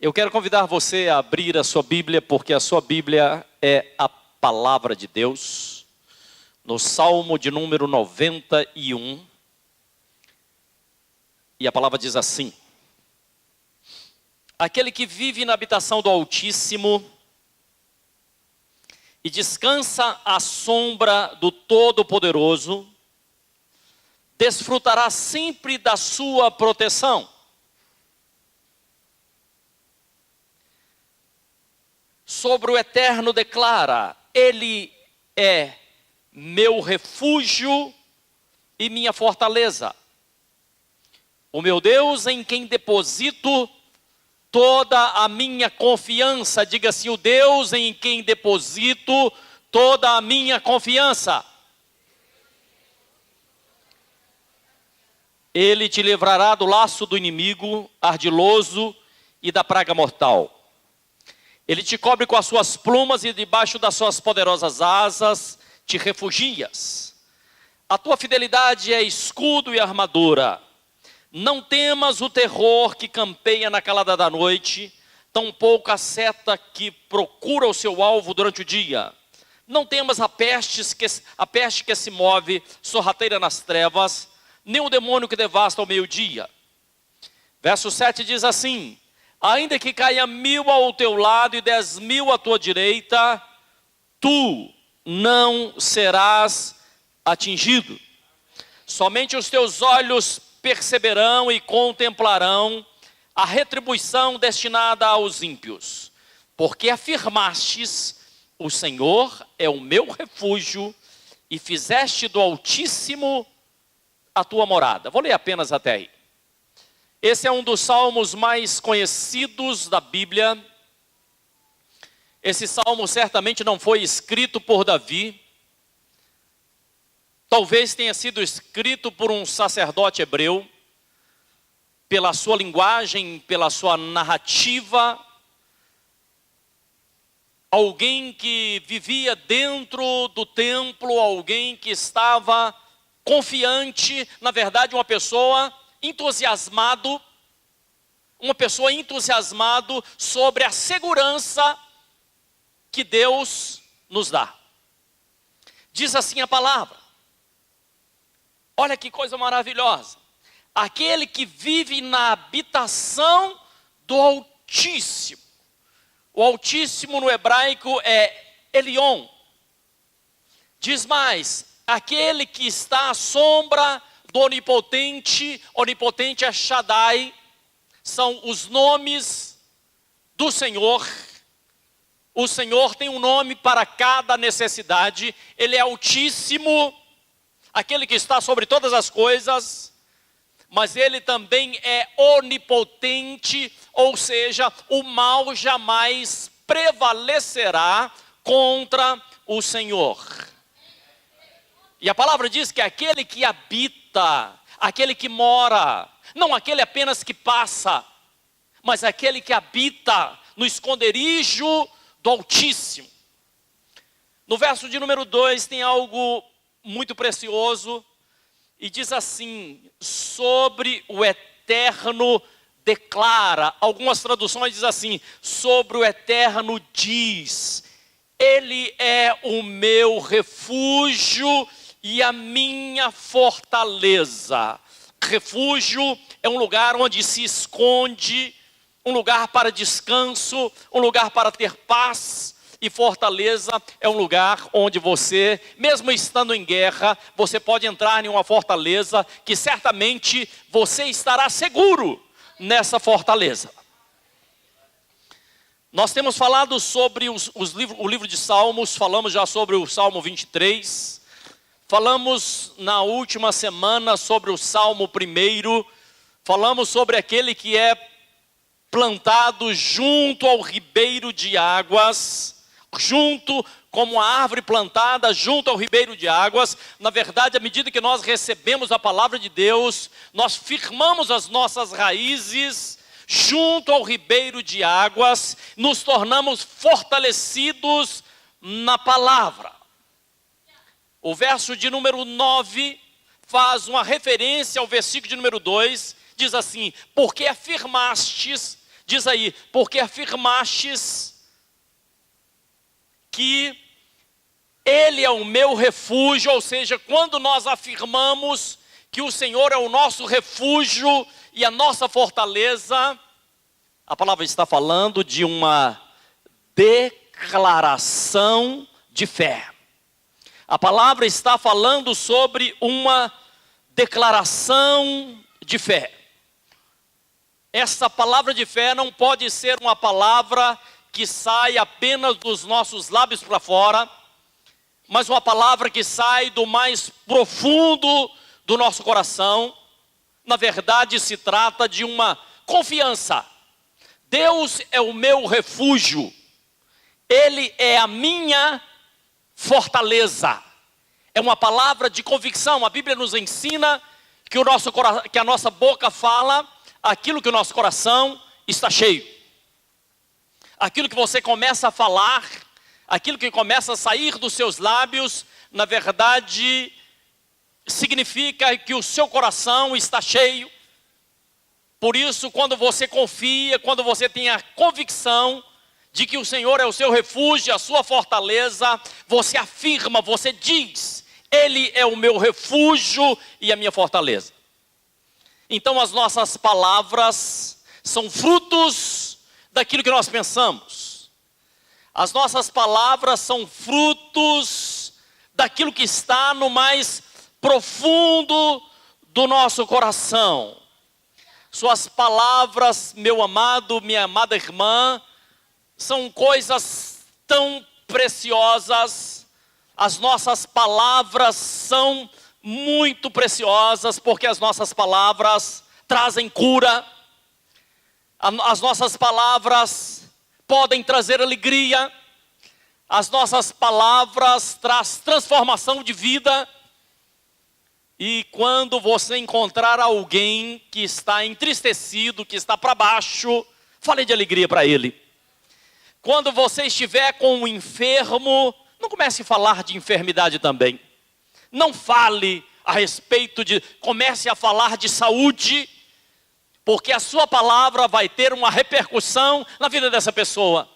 Eu quero convidar você a abrir a sua Bíblia, porque a sua Bíblia é a palavra de Deus. No Salmo de número 91, e a palavra diz assim: aquele que vive na habitação do Altíssimo e descansa à sombra do Todo-Poderoso, desfrutará sempre da sua proteção. Sobre o Eterno declara: Ele é meu refúgio e minha fortaleza, o meu Deus em quem deposito toda a minha confiança. Diga assim: o Deus em quem deposito toda a minha confiança. Ele te livrará do laço do inimigo ardiloso e da praga mortal. Ele te cobre com as suas plumas e debaixo das suas poderosas asas te refugias. A tua fidelidade é escudo e armadura. Não temas o terror que campeia na calada da noite, tampouco a seta que procura o seu alvo durante o dia. Não temas a peste que se move sorrateira nas trevas, nem o demônio que devasta ao meio-dia. Verso 7 diz assim: ainda que caia 1000 ao teu lado e 10.000 à tua direita, tu não serás atingido. Somente os teus olhos perceberão e contemplarão a retribuição destinada aos ímpios. Porque afirmastes: o Senhor é o meu refúgio, e fizeste do Altíssimo a tua morada. Vou ler apenas até aí. Esse é um dos salmos mais conhecidos da Bíblia. Esse salmo certamente não foi escrito por Davi. Talvez tenha sido escrito por um sacerdote hebreu, pela sua linguagem, pela sua narrativa. Alguém que vivia dentro do templo, alguém que estava confiante, na verdade uma pessoa entusiasmado sobre a segurança que Deus nos dá. Diz assim a palavra, olha que coisa maravilhosa: aquele que vive na habitação do Altíssimo. O Altíssimo no hebraico é Elion. Diz mais: aquele que está à sombra do Onipotente. Onipotente é Shaddai, são os nomes do Senhor. O Senhor tem um nome para cada necessidade. Ele é Altíssimo, aquele que está sobre todas as coisas, mas Ele também é onipotente, ou seja, o mal jamais prevalecerá contra o Senhor. E a palavra diz que aquele que habita, aquele que mora, não aquele apenas que passa, mas aquele que habita no esconderijo do Altíssimo. No verso de número 2 tem algo muito precioso, e diz assim: sobre o Eterno declara. Algumas traduções dizem assim: sobre o Eterno diz, Ele é o meu refúgio e a minha fortaleza. Refúgio é um lugar onde se esconde, um lugar para descanso, um lugar para ter paz. E fortaleza é um lugar onde você, mesmo estando em guerra, você pode entrar em uma fortaleza que certamente você estará seguro nessa fortaleza. Nós temos falado sobre o livro de Salmos, falamos já sobre o Salmo 23, falamos na última semana sobre o Salmo 1, falamos sobre aquele que é plantado junto ao ribeiro de águas, junto como a árvore plantada junto ao ribeiro de águas. Na verdade, à medida que nós recebemos a palavra de Deus, nós firmamos as nossas raízes junto ao ribeiro de águas, nos tornamos fortalecidos na palavra. O verso de número 9 faz uma referência ao versículo de número 2, diz assim: porque afirmastes, Diz aí, porque afirmastes que Ele é o meu refúgio, ou seja, quando nós afirmamos que o Senhor é o nosso refúgio e a nossa fortaleza, a palavra está falando de uma declaração de fé. A palavra está falando sobre uma declaração de fé. Essa palavra de fé não pode ser uma palavra que sai apenas dos nossos lábios para fora, mas uma palavra que sai do mais profundo do nosso coração. Na verdade, se trata de uma confiança. Deus é o meu refúgio. Ele é a minha fortaleza. É uma palavra de convicção. A Bíblia nos ensina que a nossa boca fala aquilo que o nosso coração está cheio. Aquilo que você começa a falar, aquilo que começa a sair dos seus lábios, na verdade, significa que o seu coração está cheio. Por isso, quando você confia, quando você tem a convicção de que o Senhor é o seu refúgio, a sua fortaleza, você afirma, você diz: Ele é o meu refúgio e a minha fortaleza. Então as nossas palavras são frutos daquilo que nós pensamos. As nossas palavras são frutos daquilo que está no mais profundo do nosso coração. Suas palavras, meu amado, minha amada irmã, são coisas tão preciosas. As nossas palavras são muito preciosas, porque as nossas palavras trazem cura. As nossas palavras podem trazer alegria. As nossas palavras trazem transformação de vida. E quando você encontrar alguém que está entristecido, que está para baixo, fale de alegria para ele. Quando você estiver com um enfermo, não comece a falar de enfermidade também. Não fale a respeito comece a falar de saúde, porque a sua palavra vai ter uma repercussão na vida dessa pessoa.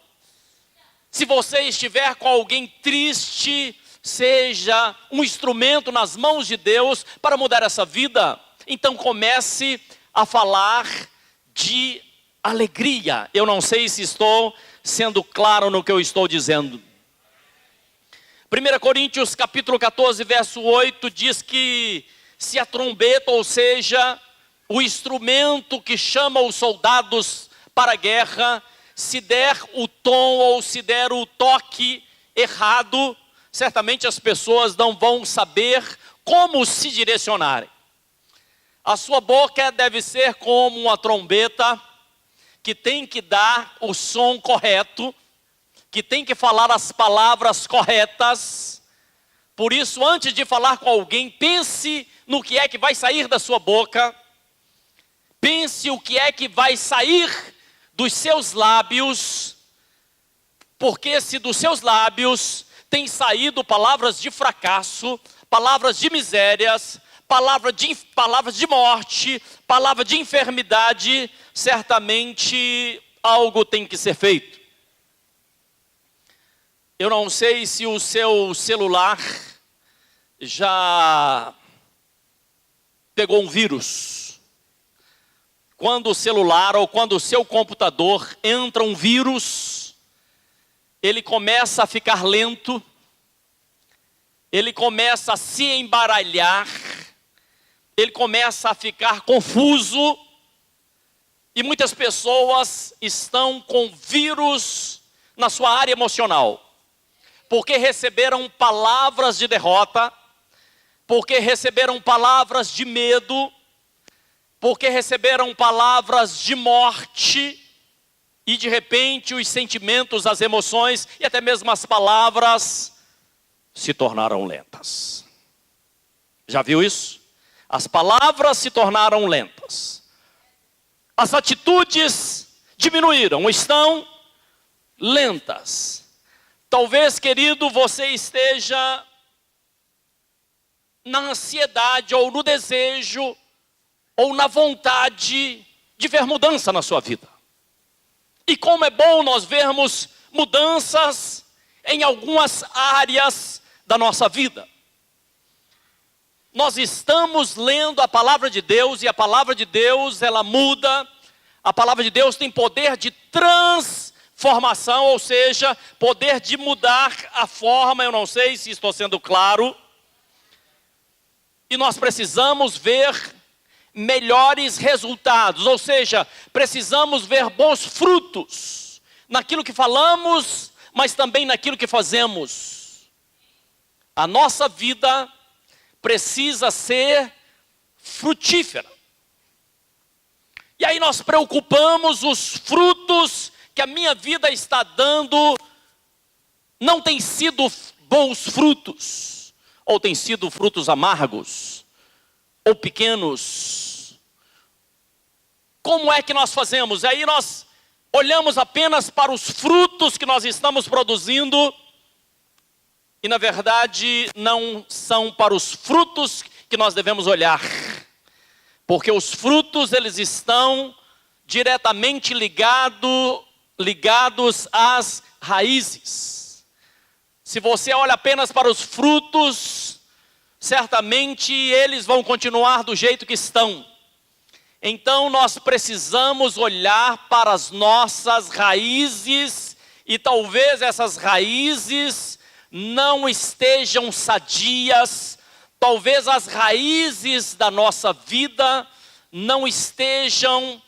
Se você estiver com alguém triste, seja um instrumento nas mãos de Deus para mudar essa vida. Então comece a falar de alegria. Eu não sei se estou sendo claro no que eu estou dizendo. 1 Coríntios capítulo 14, verso 8, diz que se a trombeta, ou seja, o instrumento que chama os soldados para a guerra, se der o tom ou se der o toque errado, certamente as pessoas não vão saber como se direcionarem. A sua boca deve ser como uma trombeta que tem que dar o som correto, que tem que falar as palavras corretas. Por isso, antes de falar com alguém, pense no que é que vai sair da sua boca. Pense o que é que vai sair dos seus lábios, porque se dos seus lábios tem saído palavras de fracasso, palavras de misérias, palavras de morte, palavra de enfermidade, certamente algo tem que ser feito. Eu não sei se o seu celular já pegou um vírus. Quando o celular ou quando o seu computador entra um vírus, ele começa a ficar lento, ele começa a se embaralhar, ele começa a ficar confuso, e muitas pessoas estão com vírus na sua área emocional, porque receberam palavras de derrota, porque receberam palavras de medo, porque receberam palavras de morte, e de repente os sentimentos, as emoções e até mesmo as palavras se tornaram lentas. Já viu isso? As palavras se tornaram lentas. As atitudes diminuíram, estão lentas. Talvez, querido, você esteja na ansiedade ou no desejo ou na vontade de ver mudança na sua vida. E como é bom nós vermos mudanças em algumas áreas da nossa vida. Nós estamos lendo a palavra de Deus e a palavra de Deus, ela muda. A palavra de Deus tem poder de transformação, ou seja, poder de mudar a forma, eu não sei se estou sendo claro. E nós precisamos ver melhores resultados, ou seja, precisamos ver bons frutos naquilo que falamos, mas também naquilo que fazemos. A nossa vida precisa ser frutífera. E aí nós preocupamos os frutos que a minha vida está dando, não tem sido bons frutos, ou tem sido frutos amargos, ou pequenos. Como é que nós fazemos? Aí nós olhamos apenas para os frutos que nós estamos produzindo, e na verdade não são para os frutos que nós devemos olhar, porque os frutos eles estão diretamente ligados às raízes. Se você olha apenas para os frutos, certamente eles vão continuar do jeito que estão. Então nós precisamos olhar para as nossas raízes, e talvez essas raízes não estejam sadias, talvez as raízes da nossa vida não estejam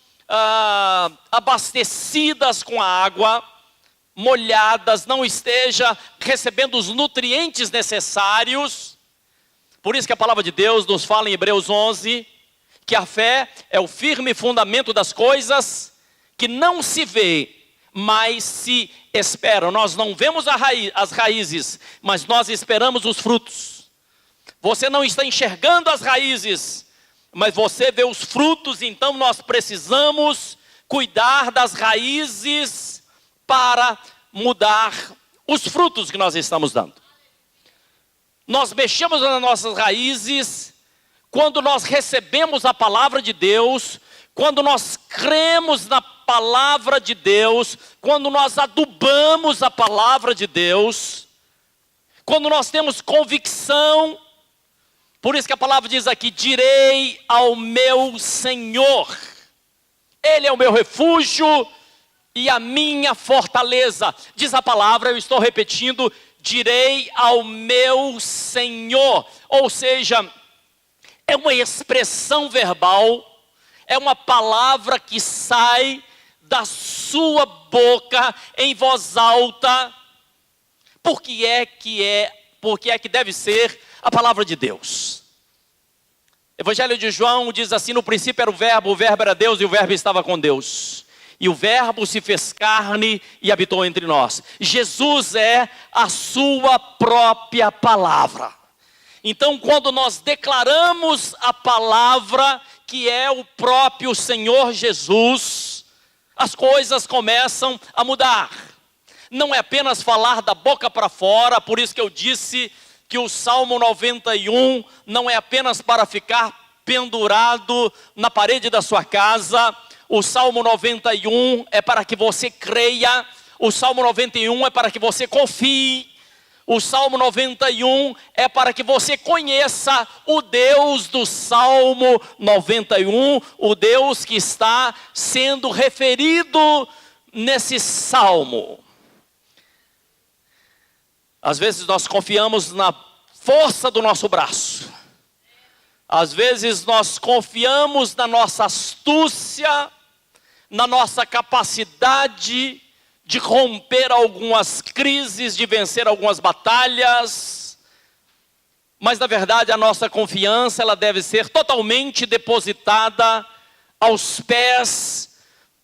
abastecidas com a água, molhadas, não esteja recebendo os nutrientes necessários. Por isso que a palavra de Deus nos fala em Hebreus 11, que a fé é o firme fundamento das coisas que não se vê, mas se esperam. Nós não vemos as raízes, mas nós esperamos os frutos. Você não está enxergando as raízes, mas você vê os frutos. Então nós precisamos cuidar das raízes para mudar os frutos que nós estamos dando. Nós mexemos nas nossas raízes quando nós recebemos a palavra de Deus, quando nós cremos na palavra de Deus, quando nós adubamos a palavra de Deus, quando nós temos convicção. Por isso que a palavra diz aqui: direi ao meu Senhor, Ele é o meu refúgio e a minha fortaleza. Diz a palavra, eu estou repetindo, direi ao meu Senhor. Ou seja, é uma expressão verbal, é uma palavra que sai da sua boca em voz alta. Por que é que deve ser a palavra de Deus? Evangelho de João diz assim: no princípio era o verbo era Deus e o verbo estava com Deus. E o verbo se fez carne e habitou entre nós. Jesus é a sua própria palavra. Então quando nós declaramos a palavra, que é o próprio Senhor Jesus, as coisas começam a mudar. Não é apenas falar da boca para fora. Por isso que eu disse que o Salmo 91 não é apenas para ficar pendurado na parede da sua casa. O Salmo 91 é para que você creia. O Salmo 91 é para que você confie. O Salmo 91 é para que você conheça o Deus do Salmo 91, o Deus que está sendo referido nesse salmo. Às vezes nós confiamos na força do nosso braço. Às vezes nós confiamos na nossa astúcia, na nossa capacidade de romper algumas crises, de vencer algumas batalhas. Mas na verdade a nossa confiança, ela deve ser totalmente depositada aos pés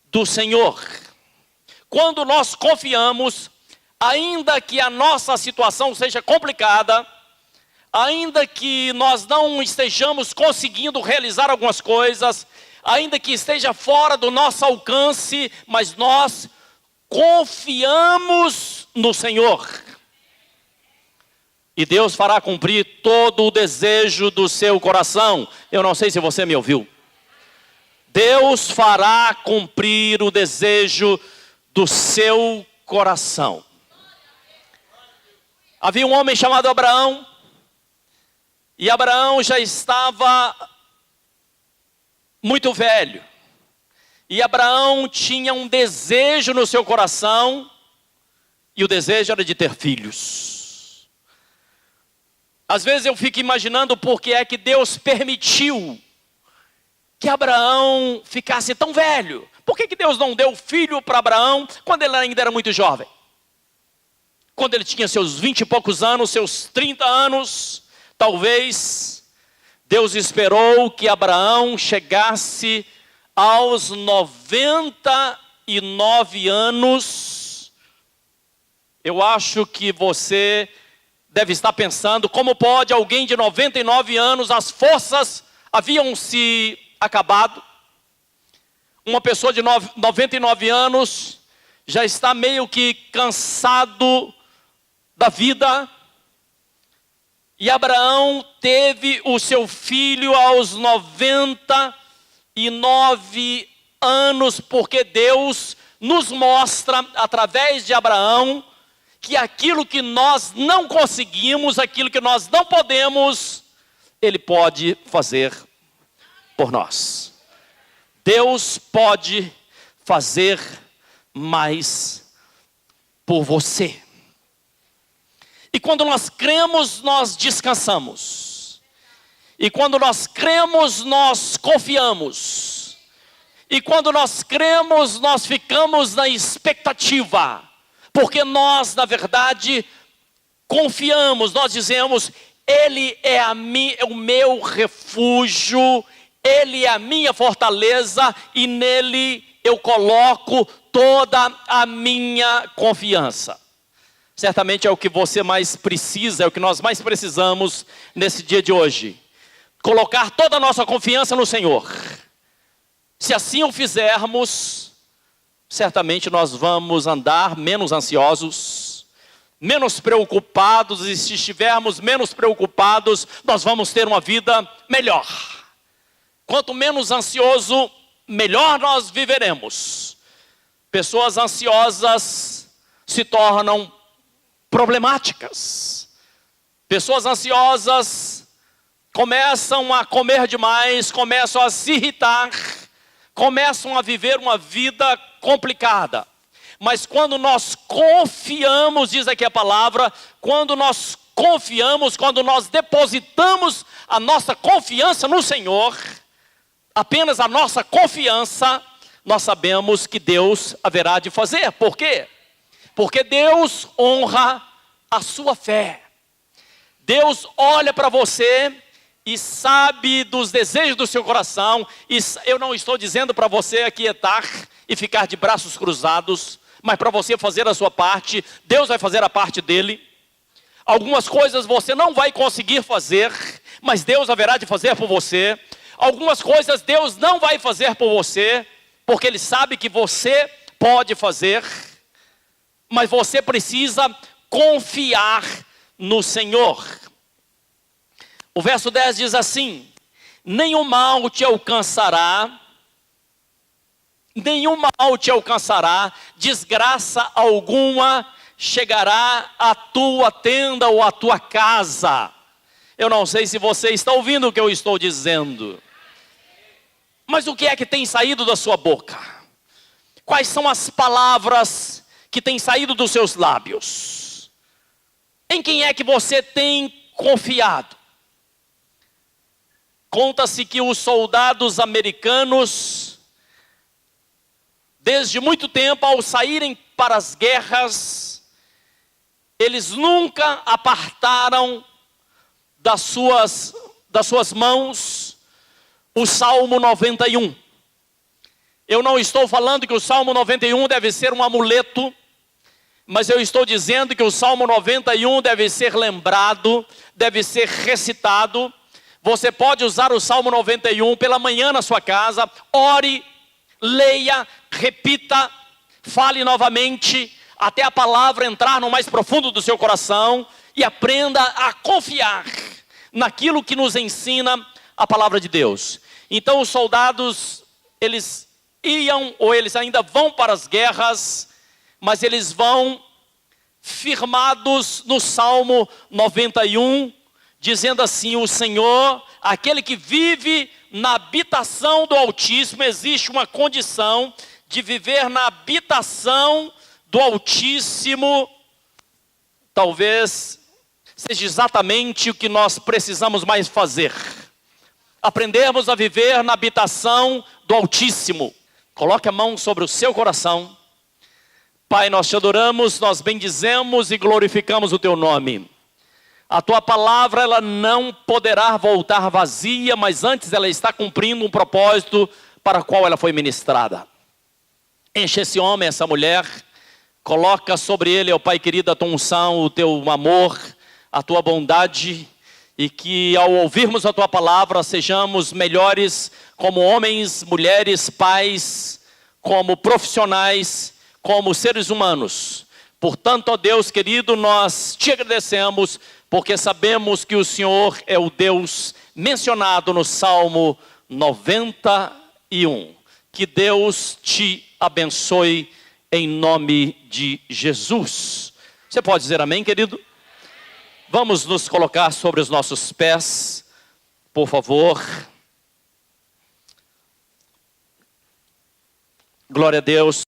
do Senhor. Quando nós confiamos, ainda que a nossa situação seja complicada, ainda que nós não estejamos conseguindo realizar algumas coisas, ainda que esteja fora do nosso alcance, mas nós confiamos no Senhor. E Deus fará cumprir todo o desejo do seu coração. Eu não sei se você me ouviu. Deus fará cumprir o desejo do seu coração. Havia um homem chamado Abraão, e Abraão já estava muito velho. E Abraão tinha um desejo no seu coração, e o desejo era de ter filhos. Às vezes eu fico imaginando por que é que Deus permitiu que Abraão ficasse tão velho. Por que Deus não deu filho para Abraão quando ele ainda era muito jovem? Quando ele tinha seus 20 e poucos anos, seus 30 anos, talvez Deus esperou que Abraão chegasse aos 99 anos. Eu acho que você deve estar pensando, como pode alguém de 99 anos, as forças haviam se acabado. Uma pessoa de 99 anos já está meio que cansado da vida. E Abraão teve o seu filho aos 99 anos, porque Deus nos mostra, através de Abraão, que aquilo que nós não conseguimos, aquilo que nós não podemos, Ele pode fazer por nós. Deus pode fazer mais por você. E quando nós cremos, nós descansamos. E quando nós cremos, nós confiamos. E quando nós cremos, nós ficamos na expectativa. Porque nós, na verdade, confiamos. Nós dizemos, Ele é o meu refúgio, Ele é a minha fortaleza, e nele eu coloco toda a minha confiança. Certamente é o que você mais precisa, é o que nós mais precisamos nesse dia de hoje. Colocar toda a nossa confiança no Senhor. Se assim o fizermos, certamente nós vamos andar menos ansiosos, menos preocupados, e se estivermos menos preocupados, nós vamos ter uma vida melhor. Quanto menos ansioso, melhor nós viveremos. Pessoas ansiosas se tornam problemáticas. Pessoas ansiosas começam a comer demais, começam a se irritar, começam a viver uma vida complicada. Mas quando nós confiamos, diz aqui a palavra, quando nós confiamos, quando nós depositamos a nossa confiança no Senhor, apenas a nossa confiança, nós sabemos que Deus haverá de fazer. Por quê? Porque Deus honra a sua fé. Deus olha para você e sabe dos desejos do seu coração. E eu não estou dizendo para você aquietar e ficar de braços cruzados, mas para você fazer a sua parte. Deus vai fazer a parte dele. Algumas coisas você não vai conseguir fazer, mas Deus haverá de fazer por você. Algumas coisas Deus não vai fazer por você, porque Ele sabe que você pode fazer, mas você precisa confiar no Senhor. O verso 10 diz assim: nenhum mal te alcançará, desgraça alguma chegará à tua tenda ou à tua casa. Eu não sei se você está ouvindo o que eu estou dizendo, mas o que é que tem saído da sua boca? Quais são as palavras que têm saído dos seus lábios? Em quem é que você tem confiado? Conta-se que os soldados americanos, desde muito tempo, ao saírem para as guerras, eles nunca apartaram das suas mãos o Salmo 91. Eu não estou falando que o Salmo 91 deve ser um amuleto, mas eu estou dizendo que o Salmo 91 deve ser lembrado, deve ser recitado. Você pode usar o Salmo 91 pela manhã na sua casa, ore, leia, repita, fale novamente, até a palavra entrar no mais profundo do seu coração, e aprenda a confiar naquilo que nos ensina a palavra de Deus. Então os soldados, eles iam, ou eles ainda vão para as guerras, mas eles vão firmados no Salmo 91, dizendo assim: o Senhor, aquele que vive na habitação do Altíssimo. Existe uma condição de viver na habitação do Altíssimo. Talvez seja exatamente o que nós precisamos mais fazer. Aprendermos a viver na habitação do Altíssimo. Coloque a mão sobre o seu coração. Pai, nós te adoramos, nós bendizemos e glorificamos o teu nome. A tua palavra, ela não poderá voltar vazia, mas antes ela está cumprindo um propósito para o qual ela foi ministrada. Enche esse homem, essa mulher, coloca sobre ele, ó Pai querido, a tua unção, o teu amor, a tua bondade, e que ao ouvirmos a tua palavra sejamos melhores como homens, mulheres, pais, como profissionais, como seres humanos. Portanto, ó Deus querido, nós te agradecemos, porque sabemos que o Senhor é o Deus mencionado no Salmo 91. Que Deus te abençoe em nome de Jesus. Você pode dizer amém, querido? Vamos nos colocar sobre os nossos pés, por favor. Glória a Deus.